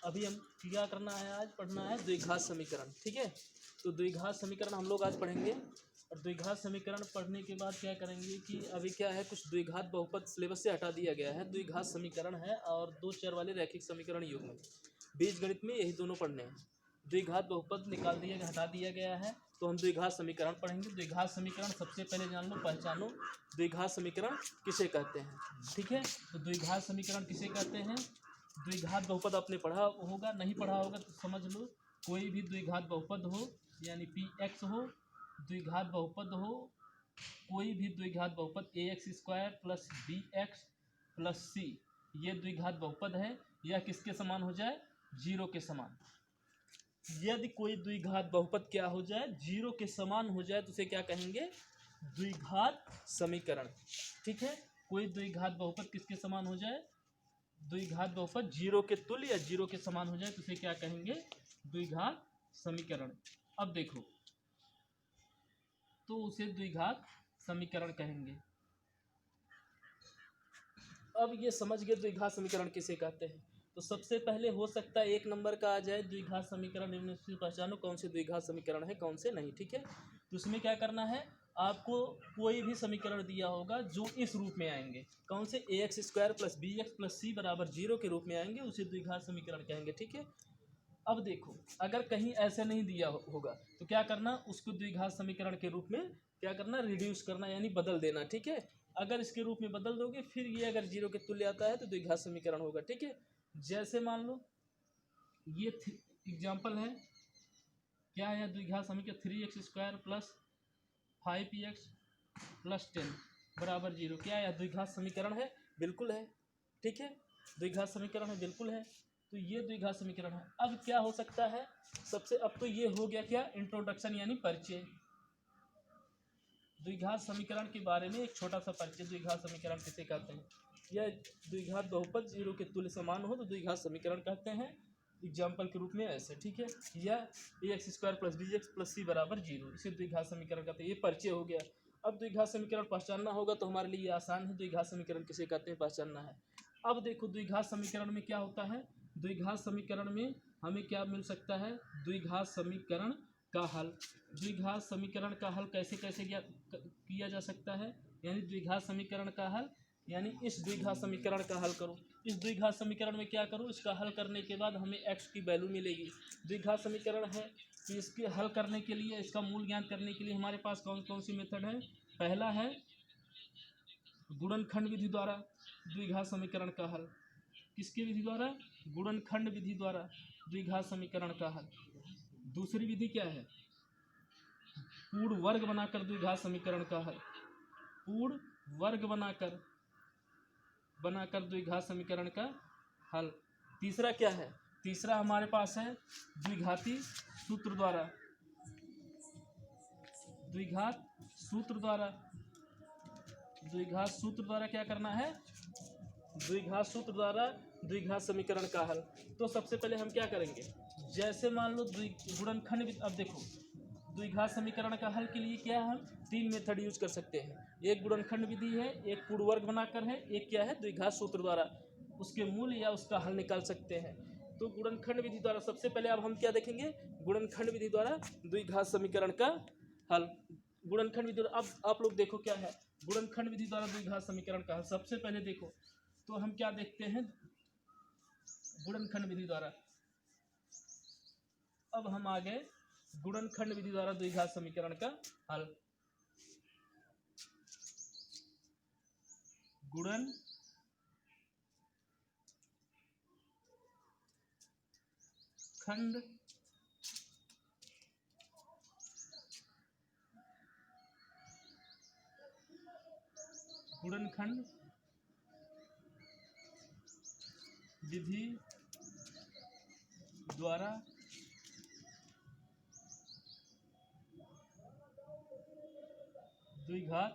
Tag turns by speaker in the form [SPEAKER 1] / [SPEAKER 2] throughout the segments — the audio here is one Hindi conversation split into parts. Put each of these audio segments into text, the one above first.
[SPEAKER 1] अभी हम क्या करना है, आज पढ़ना है द्विघात समीकरण। ठीक है, तो द्विघात समीकरण हम लोग आज पढ़ेंगे। और द्विघात समीकरण पढ़ने के बाद क्या करेंगे कि अभी क्या है, कुछ द्विघात बहुपद सिलेबस से हटा दिया गया है। द्विघात समीकरण है और दो चर वाले रैखिक समीकरण युग्म, बीजगणित में यही दोनों पढ़ने हैं। द्विघात बहुपद निकाल दिया गया, हटा दिया गया है, तो हम द्विघात समीकरण पढ़ेंगे। द्विघात समीकरण सबसे पहले जान लो, पहचानो द्विघात समीकरण किसे कहते हैं। ठीक है, तो द्विघात समीकरण किसे कहते हैं। द्विघात बहुपद आपने पढ़ा होगा, नहीं पढ़ा होगा तो समझ लो, कोई भी द्विघात बहुपद हो यानी पी एक्स हो, द्विघात बहुपद हो, कोई भी द्विघात बहुपद a x square plus b x plus c, ये द्विघात बहुपद है। यह किसके समान हो जाए, जीरो के समान। यदि कोई द्विघात बहुपद क्या हो जाए, जीरो के समान हो जाए, तो उसे क्या कहेंगे, द्विघात समीकरण। ठीक है, कोई द्विघात बहुपद किसके समान हो जाए, द्विघात बहुपद जीरो के तुल्य या जीरो के समान हो जाए, तो उसे क्या कहेंगे, द्विघात समीकरण। अब देखो, तो उसे द्विघात समीकरण कहेंगे। अब ये समझ गए द्विघात समीकरण किसे कहते हैं। तो सबसे पहले हो सकता है 1 नंबर का आ जाए, द्विघात समीकरण निम्न से पहचानो कौन से द्विघात समीकरण है कौन से नहीं। ठीक है, तो उसमें क्या करना है, आपको कोई भी समीकरण दिया होगा जो इस रूप में आएंगे, कौन से, a x square plus b x plus c बराबर जीरो के रूप में आएंगे, उसे द्विघात समीकरण कहेंगे। ठीक है, अब देखो, अगर कहीं ऐसे नहीं दिया होगा तो क्या करना, उसको द्विघात समीकरण के रूप में क्या करना, रिड्यूस करना यानी बदल देना। ठीक है, अगर इसके रूप में बदल दोगे, फिर ये अगर जीरो के तुल्य आता है तो द्विघात समीकरण होगा। ठीक है, जैसे मान लो ये एग्जाम्पल है, क्या है द्विघात समीकरण, 3x square plus 5x plus 10 बराबर जीरो, क्या है द्विघात समीकरण है, बिल्कुल है। ठीक है, द्विघात समीकरण है, बिल्कुल है, तो ये द्विघात समीकरण है। अब क्या हो सकता है, सबसे अब तो ये हो गया क्या, इंट्रोडक्शन यानी परिचय, द्विघात समीकरण के बारे में एक छोटा सा परिचय। द्विघात समीकरण किसे कहते हैं, यह द्विघात बहुपद जीरो के तुल्य समान हो तो द्विघात समीकरण कहते हैं, एग्जाम्पल के रूप में ऐसे। ठीक है, यह a x square plus b x plus c बराबर जीरो, इसे द्विघात समीकरण कहते हैं। ये परिचय हो गया। अब द्विघात समीकरण पहचानना होगा तो हमारे लिए आसान है, द्विघात समीकरण किसे कहते हैं पहचानना है। अब देखो, द्विघात समीकरण में क्या होता है, द्विघात समीकरण में हमें क्या मिल सकता है, द्विघात समीकरण का हल। द्विघात समीकरण का हल कैसे कैसे किया जा सकता है, यानी द्विघात समीकरण का हल यानी इस द्विघात समीकरण का हल करो। इस द्विघात समीकरण में क्या करो, इसका हल करने के बाद हमें x की वैल्यू मिलेगी। द्विघात समीकरण है तो इसके हल करने के लिए, इसका मूल ज्ञान करने के लिए हमारे पास कौन कौन सी मेथड है। पहला है गुणनखंड विधि द्वारा द्विघात समीकरण का हल। किसकी विधि द्वारा, गुणनखंड विधि द्वारा द्विघात समीकरण का हल। दूसरी विधि क्या है, पूर्ण वर्ग बनाकर द्विघात समीकरण का हल, पूर्ण वर्ग बनाकर द्विघात समीकरण का हल। तीसरा क्या है, तीसरा हमारे पास है द्विघाती सूत्र द्वारा, द्विघात सूत्र द्वारा क्या करना है, द्विघात सूत्र द्वारा द्विघात समीकरण का हल। तो सबसे पहले हम क्या करेंगे, जैसे मान लो गुणनखंड, अब देखो द्विघात समीकरण का हल के लिए क्या है, हम 3 मेथड यूज कर सकते हैं। एक गुणनखंड विधि है, एक पूर्ण वर्ग बनाकर है, एक क्या है द्विघात सूत्र द्वारा उसके मूल या उसका हल निकाल सकते हैं। तो गुणनखंड विधि द्वारा सबसे पहले अब हम क्या देखेंगे, गुणनखंड विधि द्वारा द्विघात समीकरण का हल। गुणनखंड विधि, अब आप लोग देखो क्या है गुणनखंड विधि द्वारा द्विघात समीकरण का हल। सबसे पहले देखो तो हम क्या देखते हैं, गुणनखंड विधि द्वारा, अब हम आ गए गुणनखंड विधि द्वारा द्विघात समीकरण का हल। गुणनखंड विधि द्वारा द्विघात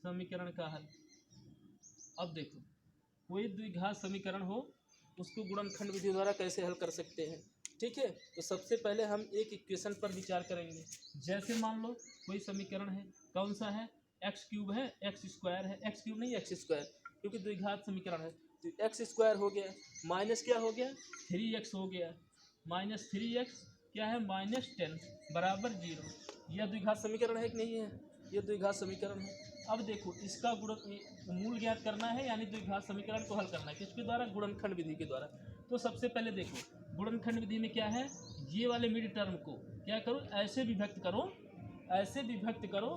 [SPEAKER 1] समीकरण का हल। अब देखो, कोई द्विघात समीकरण हो उसको गुणनखंड विधि द्वारा कैसे हल कर सकते हैं। ठीक है, तो सबसे पहले हम एक इक्वेशन पर विचार करेंगे। जैसे मान लो कोई समीकरण है, कौन सा है, एक्स क्यूब है, एक्स स्क्वायर है, एक्स क्यूब नहीं एक्स स्क्वायर, क्योंकि द्विघात समीकरण है। तो एक्स स्क्वायर हो गया माइनस क्या हो गया 3x हो गया, माइनस 3x क्या है -10 बराबर 0। यह द्विघात समीकरण है कि नहीं है? यह द्विघात समीकरण है। अब देखो इसका गुणन मूल ज्ञात करना है, यानी द्विघात समीकरण को हल करना है किसके द्वारा? गुणनखंड विधि के द्वारा। तो सबसे पहले देखो गुणनखंड विधि में क्या है, ये वाले मिड टर्म को क्या करो, ऐसे विभक्त करो, ऐसे विभक्त करो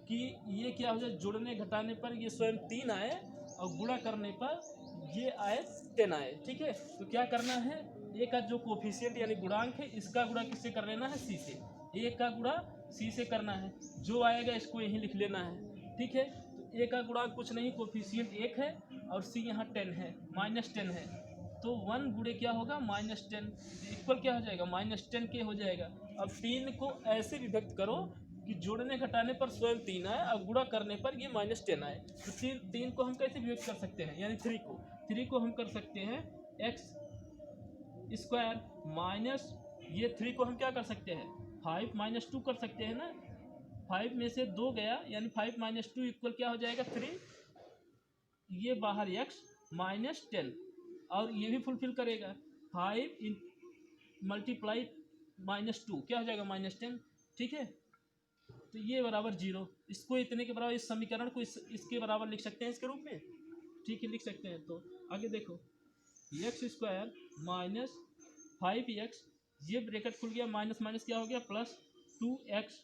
[SPEAKER 1] कि ये क्या हो जाए, जोड़ने घटाने पर ये स्वयं 3 आए और गुणा करने पर ये आए 10 आए। ठीक है, तो क्या करना है, ए का जो कोफिशिएंट यानी गुणांक है इसका गुणा किससे कर लेना है? सी से। ए का गुणा सी से करना है, जो आएगा इसको यहीं लिख लेना है। ठीक है, तो ए का गुणांक कुछ नहीं, कोफिशिएंट 1 है और सी यहाँ 10 है, -10 है। तो 1 गुणे क्या होगा -10 इक्वल क्या हो जाएगा -10 के हो जाएगा। अब 3 को ऐसे विभक्त करो कि जोड़ने घटाने पर स्वयं 3 आए और गुणा करने पर ये -10 आए। तो 3 को हम कैसे विभक्त कर सकते हैं, यानी 3 को हम कर सकते हैं एक्स स्क्वायर माइनस ये 3 को हम क्या कर सकते हैं 5 - 2 कर सकते हैं ना। 5 में से 2 गया यानी 5 - 2 इक्वल क्या हो जाएगा 3, ये बाहर x -10 और ये भी फुलफिल करेगा 5 मल्टीप्लाई -2 क्या हो जाएगा -10। ठीक है, तो ये बराबर 0, इसको इतने के बराबर, इस समीकरण को इसके बराबर लिख सकते हैं इसके रूप में। ठीक है, लिख सकते हैं। तो आगे देखो एक्स स्क्वायर -5x, ये ब्रैकेट खुल गया, माइनस माइनस क्या हो गया +2x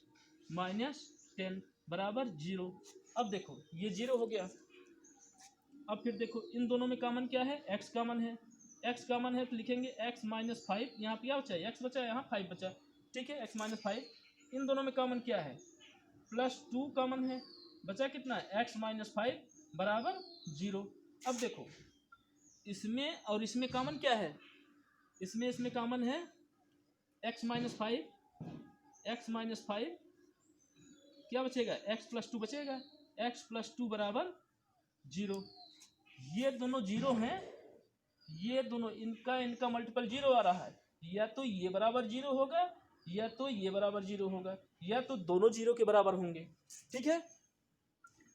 [SPEAKER 1] -10 बराबर 0। अब देखो ये 0 हो गया। अब फिर देखो इन दोनों में कॉमन क्या है, x कॉमन है, x कॉमन है तो लिखेंगे x -5, यहाँ पे क्या बचा है x बचा, यहाँ 5 बचा। ठीक है, x -5, इन दोनों में कॉमन क्या है +2 कॉमन है, बचा कितना है x -5 बराबर 0। अब देखो इसमें और इसमें कॉमन क्या है, इसमें कॉमन है x -5, क्या बचेगा x +2 बचेगा, x +2 बराबर 0। ये दोनों 0 हैं, ये दोनों इनका मल्टीपल 0 आ रहा है, या तो ये बराबर 0 होगा या तो ये बराबर 0 होगा, या तो दोनों 0 के बराबर होंगे। ठीक है,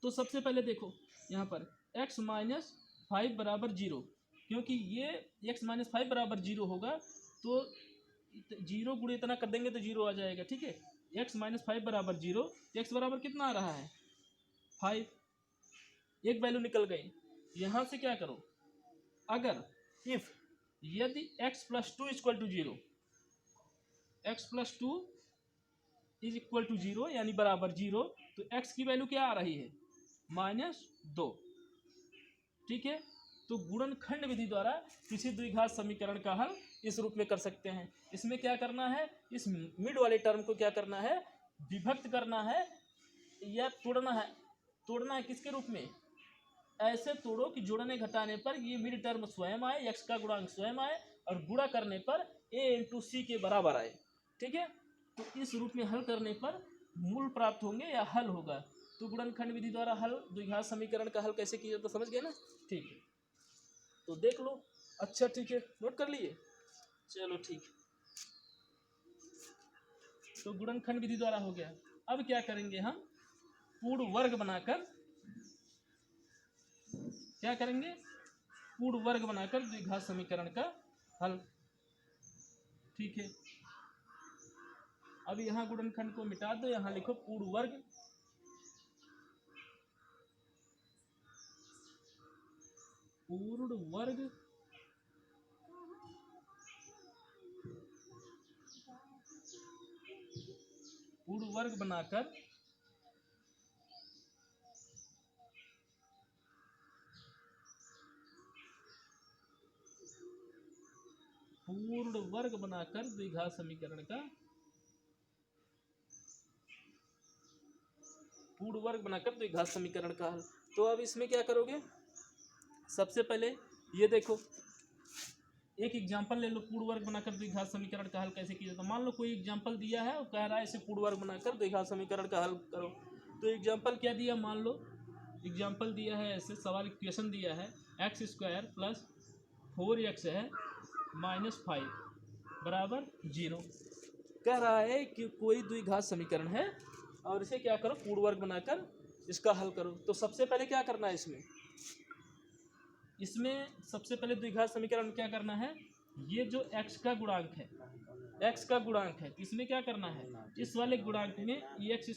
[SPEAKER 1] तो सबसे पहले देखो यहाँ पर x -5 बराबर 0, क्योंकि ये x -5 बराबर 0 होगा तो 0 गुणे इतना कर देंगे तो 0 आ जाएगा। ठीक है, x -5 बराबर 0, x बराबर कितना आ रहा है 5, एक वैल्यू निकल गई। यहाँ से क्या करो, अगर इफ यदि x +2 = 0, x +2 = 0 यानी बराबर 0, तो x की वैल्यू क्या आ रही है -2। ठीक है, तो गुणनखंड विधि द्वारा किसी द्विघात समीकरण का हल इस रूप में कर सकते हैं। इसमें क्या करना है, इस मिड वाले टर्म को क्या करना है, विभक्त करना है या तोड़ना है। तोड़ना है किसके रूप में, ऐसे तोड़ो कि जोड़ने घटाने पर ये मिड टर्म स्वयं आए, x का गुणांक स्वयं आए और गुणा करने पर a × c के बराबर आए। ठीक है, तो इस रूप में हल करने पर मूल प्राप्त होंगे या हल होगा। तो गुणनखंड विधि द्वारा हल द्विघात समीकरण का हल कैसे किया जाता, समझ गए ना। ठीक है, तो देख लो। अच्छा ठीक है, नोट कर लिए, चलो ठीक। तो गुणनखंड विधि द्वारा हो गया। अब क्या करेंगे हम, पूर्ण वर्ग बनाकर क्या करेंगे, पूर्ण वर्ग बनाकर द्विघात समीकरण का हल। ठीक है, अब यहाँ गुणनखंड को मिटा दो, यहाँ लिखो पूर्ण वर्ग पूर्ण वर्ग बनाकर द्विघात समीकरण का पूर्ण वर्ग बनाकर द्विघात समीकरण का हल। तो अब इसमें क्या करोगे, सबसे पहले ये देखो एक एग्जांपल ले लो, पूर्ण वर्ग बनाकर द्विघात समीकरण का हल कैसे किया जाता है। मान लो कोई एग्जांपल दिया है और कह रहा है इसे पूर्ण वर्ग बनाकर द्विघात समीकरण का हल करो। तो एग्जांपल क्या दिया, मान लो एग्जांपल दिया है ऐसे, सवाल इक्वेशन दिया है x² + 4x है -5 बराबर 0। कह रहा है कि कोई द्विघात समीकरण है और इसे क्या करो, पूर्ण वर्ग बनाकर इसका हल करो। तो सबसे पहले क्या करना है इसमें सबसे पहले द्विघात समीकरण में क्या करना है, ये जो x का गुणांक है, x का गुणांक है, इसमें क्या करना है, इस वाले गुणांक में एक्स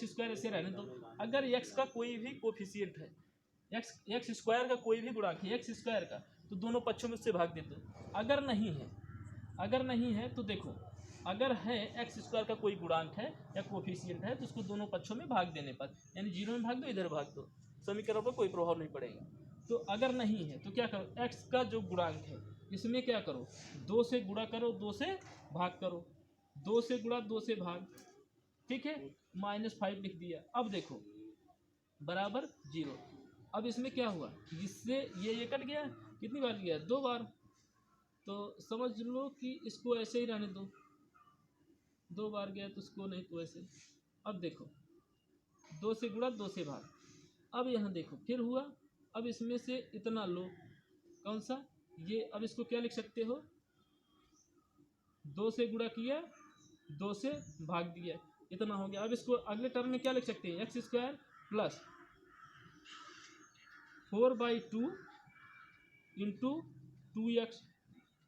[SPEAKER 1] स्क्वायर ऐसे रहने दो। अगर x का कोई भी कोफिशिएंट है, एक्स स्क्वायर का कोई भी गुणांक है एक्स स्क्वायर का, तो दोनों पक्षों में उससे भाग दे दो। अगर नहीं है तो देखो, अगर है एक्स स्क्वायर का कोई गुणांक है या कोफिशिएंट है तो उसको दोनों पक्षों में भाग देने पर, यानी 0 में भाग दो, इधर भाग दो, समीकरण पर कोई प्रभाव नहीं पड़ेगा। तो अगर नहीं है तो क्या करो, x का जो गुणांक है इसमें क्या करो, 2 से गुणा करो, 2 से भाग करो, 2 से गुणा 2 से भाग, ठीक है, -5 लिख दिया। अब देखो बराबर 0। अब इसमें क्या हुआ, इससे ये कट गया, कितनी बार गया, 2 बार, तो समझ लो कि इसको ऐसे ही रहने दो, 2 बार गया तो इसको नहीं तो ऐसे। अब देखो 2 से गुणा 2 से भाग, अब यहाँ देखो फिर हुआ, अब इसमें से इतना लो, कौन सा ये, अब इसको क्या लिख सकते हो, 2 से गुणा किया, 2 से भाग दिया, इतना हो गया। अब इसको अगले टर्म में क्या लिख सकते हैं, x square plus 4/2 into 2x,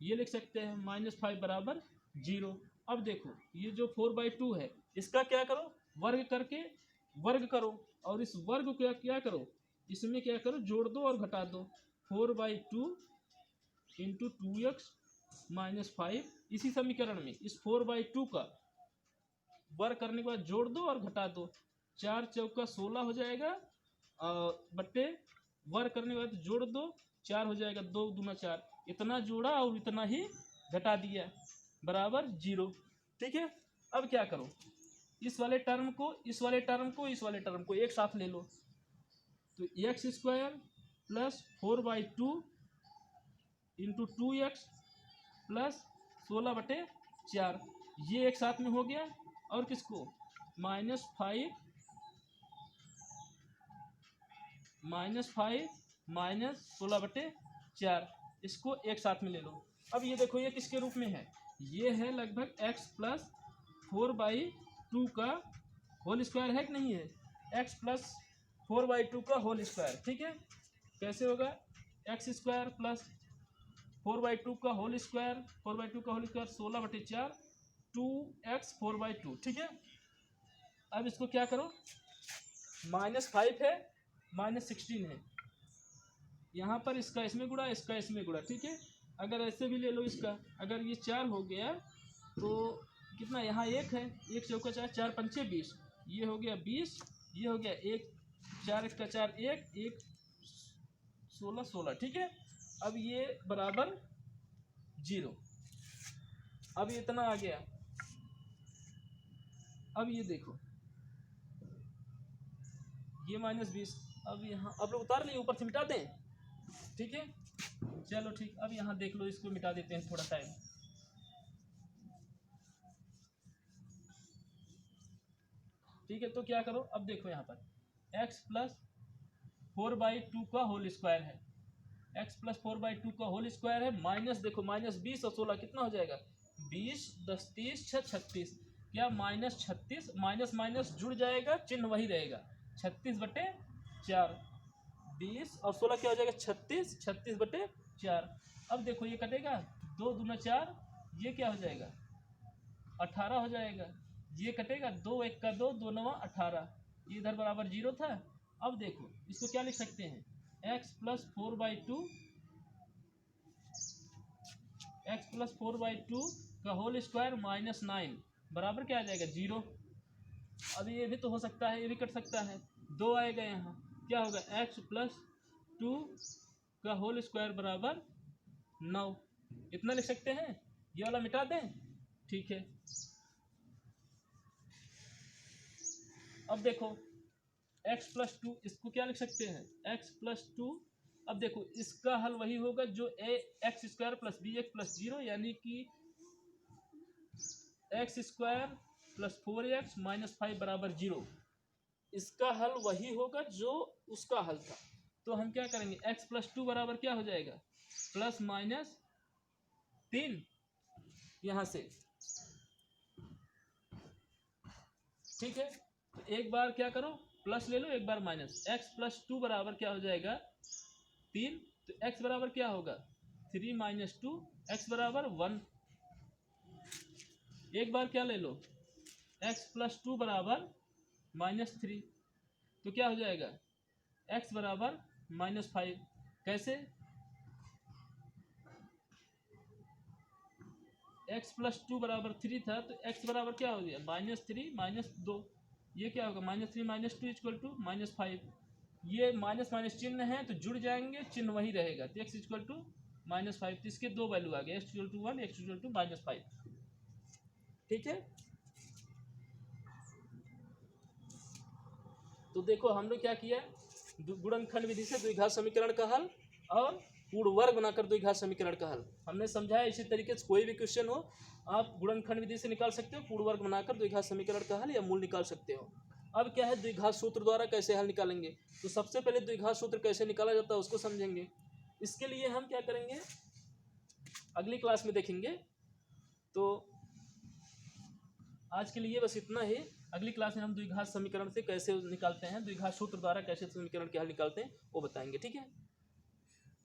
[SPEAKER 1] ये लिख सकते हैं, -5 बराबर 0। अब देखो ये जो 4/2 है इसका क्या करो, वर्ग करके वर्ग करो, और इस वर्ग को क्या करो, इसमें क्या करो, जोड़ दो और घटा दो, 4/2 इंटू 2x -5। इसी समीकरण में इस 4/2 का वर्ग करने के बाद जोड़ दो और घटा दो, 4 चौका 16 हो जाएगा, बट्टे वर्ग करने के बाद जोड़ दो, 4 हो जाएगा, 2 दूना 4, इतना जोड़ा और इतना ही घटा दिया, बराबर 0। ठीक है, अब क्या करो, इस वाले टर्म को इस वाले टर्म को इस वाले टर्म को एक साथ ले लो, तो x square plus 4/2 into 2x plus 16/4, ये एक साथ में हो गया, और किसको, -5 -16/4, इसको एक साथ में ले लो। अब ये देखो ये किसके रूप में है, ये है लगभग x प्लस 4/2 का होल स्क्वायर, है कि नहीं है, x प्लस 4/2 का होल स्क्वायर। ठीक है, कैसे होगा, एक्स स्क्वायर प्लस 4/2 का होल स्क्वायर, 4/2 का होल स्क्वायर 16/4, 2x 4/2। ठीक है, अब इसको क्या करो, -5 है, -16 है, यहाँ पर इसका इसमें गुणा, इसका इसमें गुणा। ठीक है, अगर ऐसे भी ले लो इसका, अगर ये 4 हो गया तो कितना, यहाँ 1 है, 1 चौका 4, 4 पंचे 20, ये हो गया 20, ये हो गया 1, 4 1 का 4, 1 16 16। ठीक है, अब ये बराबर 0, अब ये इतना आ गया। अब ये देखो ये -20, अब यहाँ अब लोग उतार लिए, ऊपर से मिटा दें। ठीक है, चलो ठीक, अब यहाँ देख लो, इसको मिटा देते हैं थोड़ा टाइम। ठीक है, तो क्या करो, अब देखो यहाँ पर x प्लस 4/2 का होल स्क्वायर है, x प्लस 4/2 का होल स्क्वायर है, माइनस देखो -20 और 16 कितना हो जाएगा, 20 10 30 6 36, क्या -36, माइनस माइनस जुड़ जाएगा, चिन्ह वही रहेगा, 36/4, 20 और 16 क्या हो जाएगा, 36, 36/4। अब देखो ये कटेगा, 2 दूना 4, ये क्या हो जाएगा, 18 हो जाएगा, ये कटेगा, 2 1 का 2, 2 9 18, ये इधर बराबर 0 था। अब देखो इसको क्या लिख सकते हैं, x प्लस 4/2 का होल स्क्वायर -9 बराबर क्या आ जाएगा, 0। अब ये भी तो हो सकता है, ये भी कट सकता है, 2 आएगा, यहाँ क्या होगा, x प्लस 2 का होल स्क्वायर बराबर 9, इतना लिख सकते हैं, ये वाला मिटा दें। ठीक है, अब देखो x प्लस 2, इसको क्या लिख सकते हैं, x प्लस 2। अब देखो इसका हल वही होगा जो x square plus b x plus 0, यानी कि एक्स स्क्वायर प्लस 4x -5 बराबर 0, इसका हल वही होगा जो उसका हल था। तो हम क्या करेंगे, x प्लस 2 बराबर क्या हो जाएगा, +-3 यहाँ से। ठीक है, तो एक बार क्या करो, प्लस ले लो, एक बार माइनस। x प्लस 2 बराबर क्या हो जाएगा 3, तो x बराबर क्या होगा 3 माइनस 2, x बराबर 1। एक बार क्या ले लो x प्लस 2 बराबर -3, तो क्या हो जाएगा x बराबर -5। कैसे x प्लस 2 बराबर 3 था, तो x बराबर क्या हो गया -3 - 2, ये क्या होगा -3 - 2 इक्वल टू -5। ये माइनस माइनस चिन्ह है तो जुड़ जाएंगे, चिन्ह वही रहेगा, तो x इक्वल टू -5। तो इसके दो वैल्यू आ गए, x equal to 1, x equal to -5। ठीक है, तो देखो हमने क्या किया, गुणनखंड विधि से द्विघात समीकरण का हल और पूर्ण वर्ग बनाकर द्विघात समीकरण का हल हमने समझाया। इसी तरीके से कोई भी क्वेश्चन हो आप गुणनखंड विधि से निकाल सकते हो, पूर्ण वर्ग बनाकर द्विघात समीकरण का हल या मूल निकाल सकते हो। अब क्या है द्विघात सूत्र द्वारा कैसे हल निकालेंगे, तो सबसे पहले द्विघात सूत्र कैसे निकाला जाता है उसको समझेंगे। इसके लिए हम क्या करेंगे अगली क्लास में देखेंगे। तो आज के लिए बस इतना ही। अगली क्लास में हम द्विघात समीकरण से कैसे निकालते हैं, द्विघात सूत्र द्वारा कैसे समीकरण के हल निकालते हैं वो बताएंगे। ठीक है।